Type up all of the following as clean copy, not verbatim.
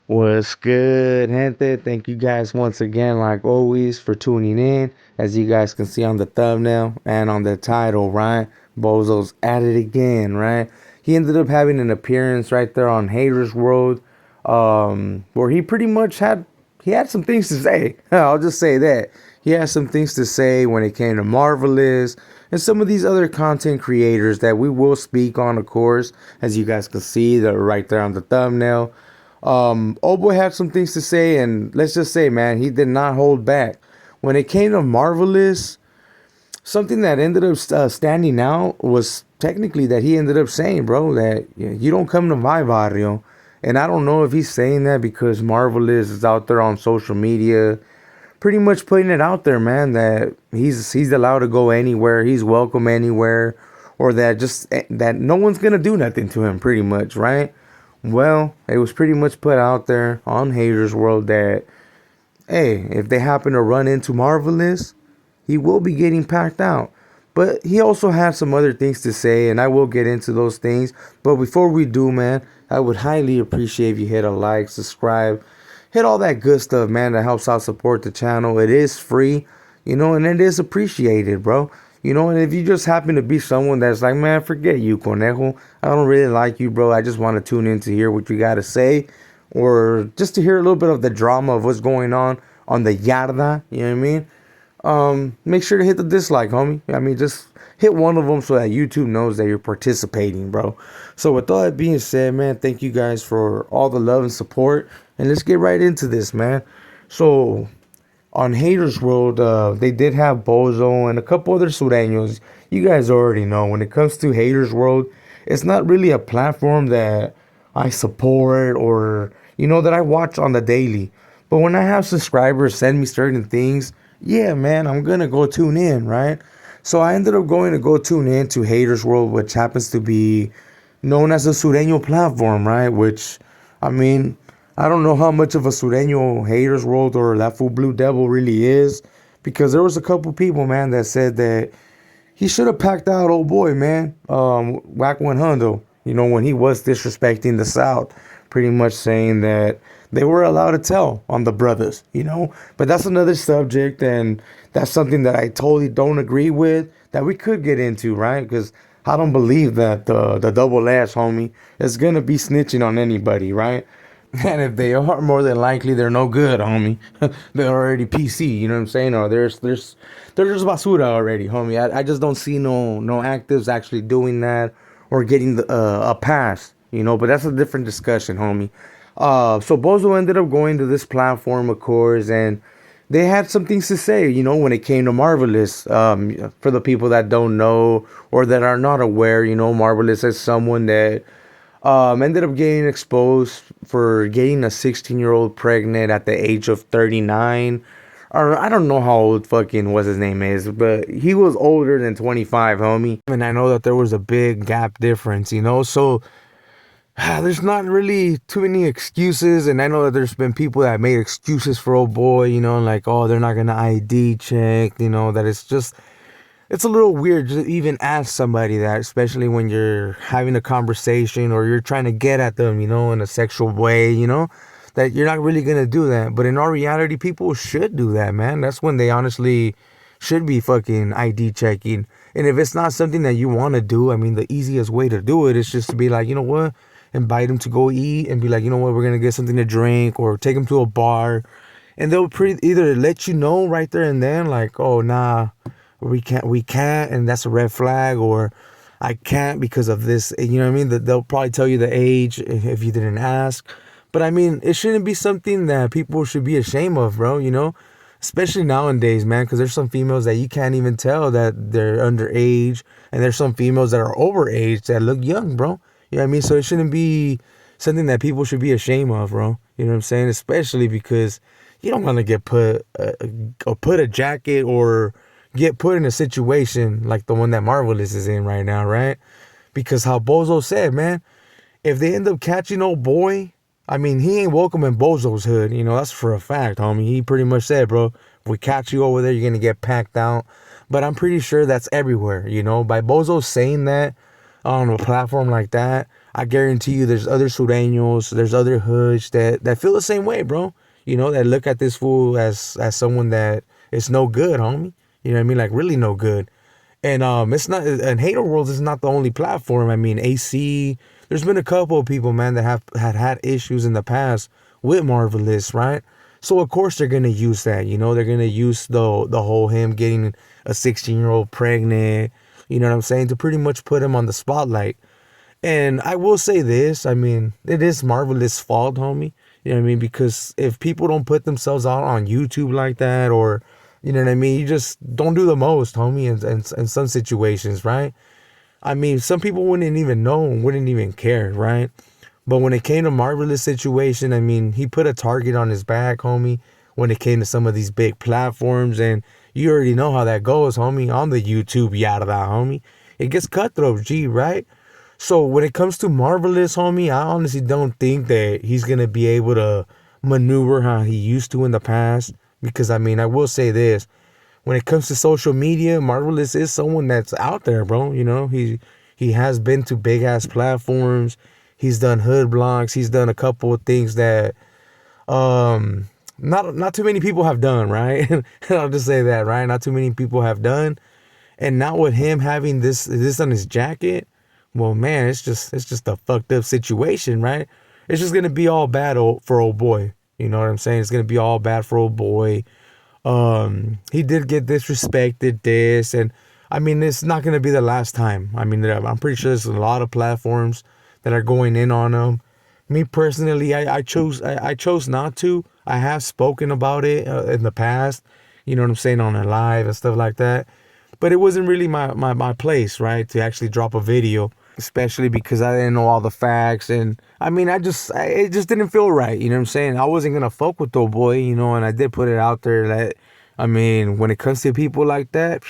What's good, gente? Thank you guys once again, like always, for tuning in. As you guys can see on the thumbnail and on the title, right? Bozo's at it again, right? He ended up having an appearance right there on Haters World, where he pretty much had some things to say. I'll just say that he had some things to say when it came to Marvelous and some of these other content creators that we will speak on, of course, as you guys can see, they're right there on the thumbnail. Old boy had some things to say, and let's just say, man, he did not hold back. When it came to Marvelous, something that ended up standing out was technically that he ended up saying, bro, that you don't come to my barrio. And I don't know if he's saying that because Marvelous is out there on social media, pretty much putting it out there, man, that he's allowed to go anywhere, he's welcome anywhere, or that just that no one's gonna do nothing to him, pretty much, right? Well, it was pretty much put out there on Haters World that, hey, if they happen to run into Marvelous, he will be getting packed out. But he also had some other things to say, and I will get into those things. But before we do, man, I would highly appreciate if you hit a like, subscribe, hit all that good stuff, man, that helps out support the channel. It is free, and it is appreciated, bro. And if you just happen to be someone that's like, man, forget you, Conejo. I don't really like you, bro. I just want to tune in to hear what you got to say, or just to hear a little bit of the drama of what's going on the yarda. You know what I mean? Make sure to hit the dislike, homie. I mean, just hit one of them so that YouTube knows that you're participating, bro. So with all that being said, man, thank you guys for all the love and support, and let's get right into this, man. So on Haters World, they did have Bozo and a couple other Sureños. You guys already know when it comes to Haters World, it's not really a platform that I support or that I watch on the daily. But when I have subscribers send me certain things, yeah, man, I'm gonna go tune in, right? So I ended up going to go tune in to Haters World, which happens to be known as a Sureño platform, right? Which, I mean, I don't know how much of a Sureno Haters World or that fool Blue Devil really is, because there was a couple people, man, that said that he should have packed out old boy, man. Whack 100, when he was disrespecting the South, pretty much saying that they were allowed to tell on the brothers. But that's another subject, and that's something that I totally don't agree with, that we could get into, right? Because I don't believe that the double ass homie is gonna be snitching on anybody, right? And if they are, more than likely they're no good, homie. They're already PC, you know what I'm saying? Or there's basura already, homie. I just don't see no actives actually doing that or getting a pass, But that's a different discussion, homie. So Bozo ended up going to this platform, of course, and they had some things to say, when it came to Marvelous. For the people that don't know or that are not aware, Marvelous is someone that ended up getting exposed for getting a 16-year-old pregnant at the age of 39. Or I don't know how old fucking what's his name is, but he was older than 25, homie. And I know that there was a big gap difference, So there's not really too many excuses. And I know that there's been people that made excuses for old boy, like, oh, they're not going to ID check, that it's a little weird to even ask somebody that, especially when you're having a conversation or you're trying to get at them, in a sexual way, that you're not really going to do that. But in our reality, people should do that, man. That's when they honestly should be fucking ID checking. And if it's not something that you want to do, I mean, the easiest way to do it is just to be like, you know what? Invite them to go eat and be like, you know what? We're going to get something to drink, or take them to a bar. And they'll either let you know right there and then, like, oh, nah, we can't, and that's a red flag, or I can't because of this, you know what I mean? They'll probably tell you the age if you didn't ask. But I mean, it shouldn't be something that people should be ashamed of, bro, especially nowadays, man, because there's some females that you can't even tell that they're underage, and there's some females that are overage that look young, bro. You know what I mean? So it shouldn't be something that people should be ashamed of, bro. You know what I'm saying? Especially because you don't want to get put a jacket or get put in a situation like the one that Marvelous is in right now, right? Because how Bozo said, man, if they end up catching old boy, I mean, he ain't welcome in Bozo's hood. You know, that's for a fact, homie. He pretty much said, bro, if we catch you over there, you're going to get packed out. But I'm pretty sure that's everywhere, you know. By Bozo saying that on a platform like that, I guarantee you there's other Sureños, there's other hoods that feel the same way, bro. You know, that look at this fool as someone that is no good, homie. You know what I mean? Like, really no good. And it's not, and Hater World is not the only platform. I mean, AC. There's been a couple of people, man, that have had issues in the past with Marvelous, right? So of course they're gonna use that. You know, they're gonna use the whole him getting a 16-year-old pregnant. You know what I'm saying? To pretty much put him on the spotlight. And I will say this, I mean, it is Marvelous' fault, homie. You know what I mean? Because if people don't put themselves out on YouTube like that, or, you know what I mean, you just don't do the most, homie, in some situations, right? I mean, some people wouldn't even know, wouldn't even care, right? But when it came to Marvelous situation, I mean, he put a target on his back, homie, when it came to some of these big platforms. And you already know how that goes, homie, on the YouTube, yada, homie. It gets cutthroat, G, right? So when it comes to Marvelous, homie, I honestly don't think that he's going to be able to maneuver how he used to in the past. Because, I mean, I will say this. When it comes to social media, Marvelous is someone that's out there, bro. You know, he has been to big ass platforms. He's done hood blogs. He's done a couple of things that not too many people have done, right? I'll just say that, right? Not too many people have done. And now with him having this on his jacket, well, man, it's just a fucked up situation, right? It's just gonna be all bad for old boy. You know what I'm saying? It's gonna be all bad for old boy. He did get disrespected this, and I mean, it's not gonna be the last time. I mean, I'm pretty sure there's a lot of platforms that are going in on him. Me personally, I chose not to. I have spoken about it in the past, you know what I'm saying, on a live and stuff like that. But it wasn't really my place, right, to actually drop a video, especially because I didn't know all the facts. And I mean, it just didn't feel right, you know what I'm saying? I wasn't gonna fuck with the boy, you know, and I did put it out there that, I mean, when it comes to people like that,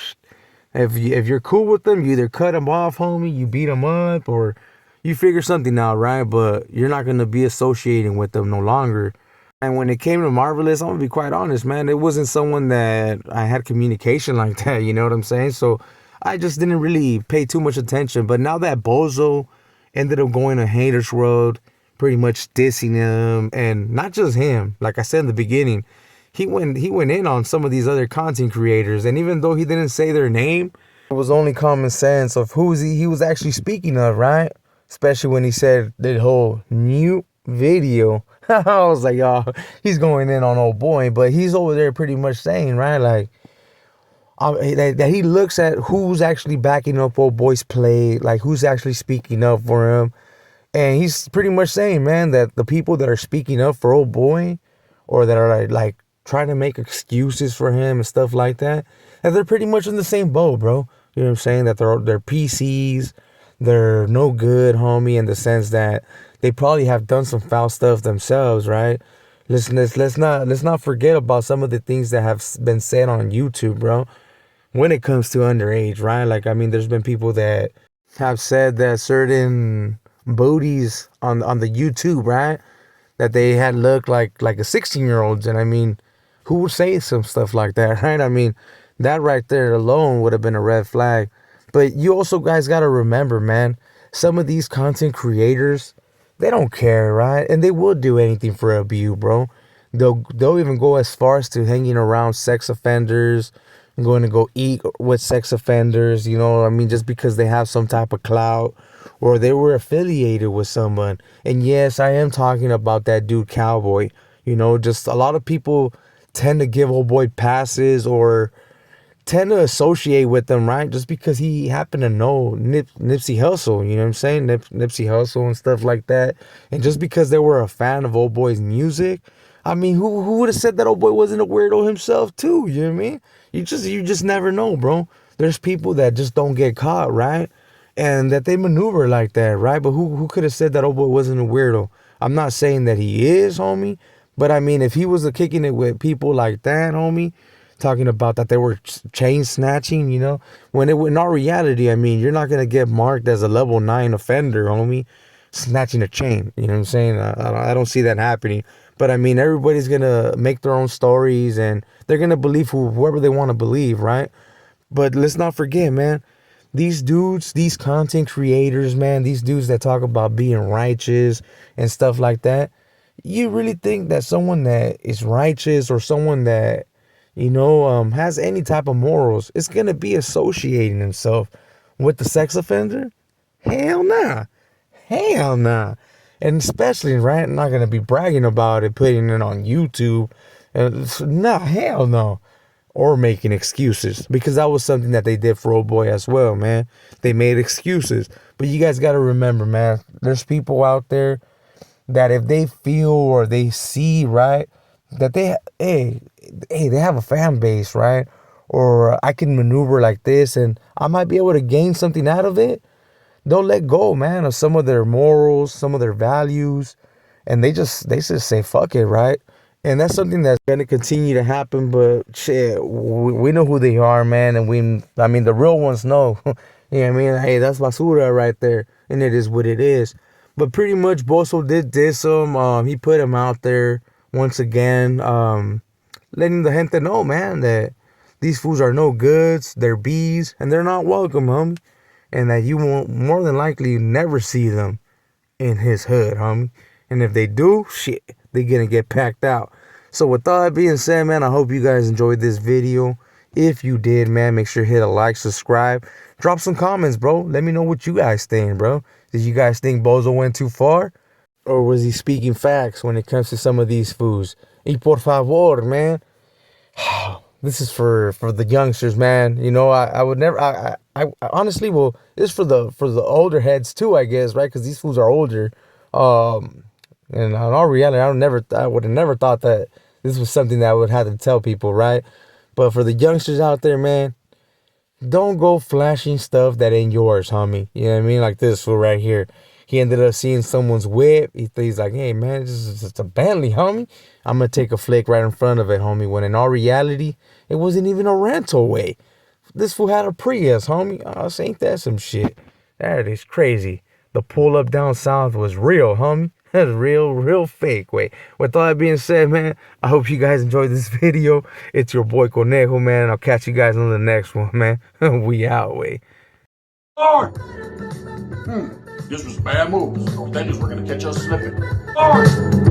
if you're cool with them, you either cut them off, homie, you beat them up, or you figure something out, right? But you're not gonna be associating with them no longer. And when it came to Marvelous, I'm gonna be quite honest, man. It wasn't someone that I had communication like that. You know what I'm saying? So I just didn't really pay too much attention. But now that Bozo ended up going to Haters World, pretty much dissing him, and not just him. Like I said in the beginning, he went in on some of these other content creators, and even though he didn't say their name, it was only common sense of who he was actually speaking of, right? Especially when he said the whole new video. I was like, y'all, he's going in on old boy, but he's over there pretty much saying, right, like, that he looks at who's actually backing up old boy's play, like who's actually speaking up for him. And he's pretty much saying, man, that the people that are speaking up for old boy, or that are like trying to make excuses for him and stuff like that they're pretty much in the same boat, bro. You know what I'm saying? That they're PCs, they're no good, homie, in the sense that they probably have done some foul stuff themselves, right? Let's not forget about some of the things that have been said on YouTube, bro. When it comes to underage, right? Like, I mean, there's been people that have said that certain booties on the YouTube, right, that they had looked like a 16-year-olds. And I mean, who would say some stuff like that, right? I mean, that right there alone would have been a red flag. But you also guys got to remember, man, some of these content creators, they don't care, right? And they will do anything for a view, bro. They'll even go as far as to hanging around sex offenders, going to go eat with sex offenders, you know what I mean, just because they have some type of clout or they were affiliated with someone. And yes, I am talking about that dude Cowboy. You know, just a lot of people tend to give old boy passes or tend to associate with them, right? Just because he happened to know Nipsey Hussle, you know what I'm saying? Nipsey Hussle and stuff like that. And just because they were a fan of old boy's music, I mean, who would have said that old boy wasn't a weirdo himself too? You know what I mean? You just never know, bro. There's people that just don't get caught, right? And that they maneuver like that, right? But who could have said that old boy wasn't a weirdo? I'm not saying that he is, homie. But I mean, if he was kicking it with people like that, homie, talking about that they were chain snatching, you know, when in our reality, I mean, you're not gonna get marked as a level 9 offender, homie, snatching a chain. You know what I'm saying? I don't see that happening. But I mean, everybody's gonna make their own stories, and they're gonna believe whoever they want to believe, right? But let's not forget, man, these dudes, these content creators, man, these dudes that talk about being righteous and stuff like that, you really think that someone that is righteous or someone that, has any type of morals is going to be associating himself with the sex offender? Hell nah. Hell nah. And especially, right, I'm not going to be bragging about it, putting it on YouTube. Nah, hell no. Or making excuses, because that was something that they did for old boy as well, man. They made excuses. But you guys got to remember, man, there's people out there that if they feel or they see, right, that they have a fan base, right, or I can maneuver like this and I might be able to gain something out of it, they'll let go, man, of some of their morals, some of their values, and they just say fuck it, right? And that's something that's gonna continue to happen. But shit, we know who they are, man, and I mean, the real ones know. You know what I mean? Hey, that's basura right there, and it is what it is. But pretty much, Bozo did diss him. He put him out there once again, letting the gente know, man, that these fools are no goods, they're bees, and they're not welcome, homie, and that you won't more than likely never see them in his hood, homie. And if they do, shit, they gonna get packed out. So with all that being said, man, I hope you guys enjoyed this video. If you did, man, make sure to hit a like, subscribe, drop some comments, bro. Let me know what you guys think, bro. Did you guys think Bozo went too far? Or was he speaking facts when it comes to some of these foods? Y por favor, man. This is for the youngsters, man. You know, I would never. I honestly, well, it's for the older heads too, I guess, right? Because these fools are older. And in all reality, I would have never thought that this was something that I would have to tell people, right? But for the youngsters out there, man, don't go flashing stuff that ain't yours, homie. You know what I mean? Like this fool right here. He ended up seeing someone's whip. He's like, hey, man, this is just a Bentley, homie. I'm going to take a flick right in front of it, homie. When in all reality, it wasn't even a rental way. This fool had a Prius, homie. Oh, ain't that some shit? That is crazy. The pull up down south was real, homie. That's real fake. Wait, with all that being said, man, I hope you guys enjoyed this video. It's your boy Conejo, man. I'll catch you guys on the next one, man. We out, way. Lord! This was bad moves. Those things were gonna catch us slipping. Lord!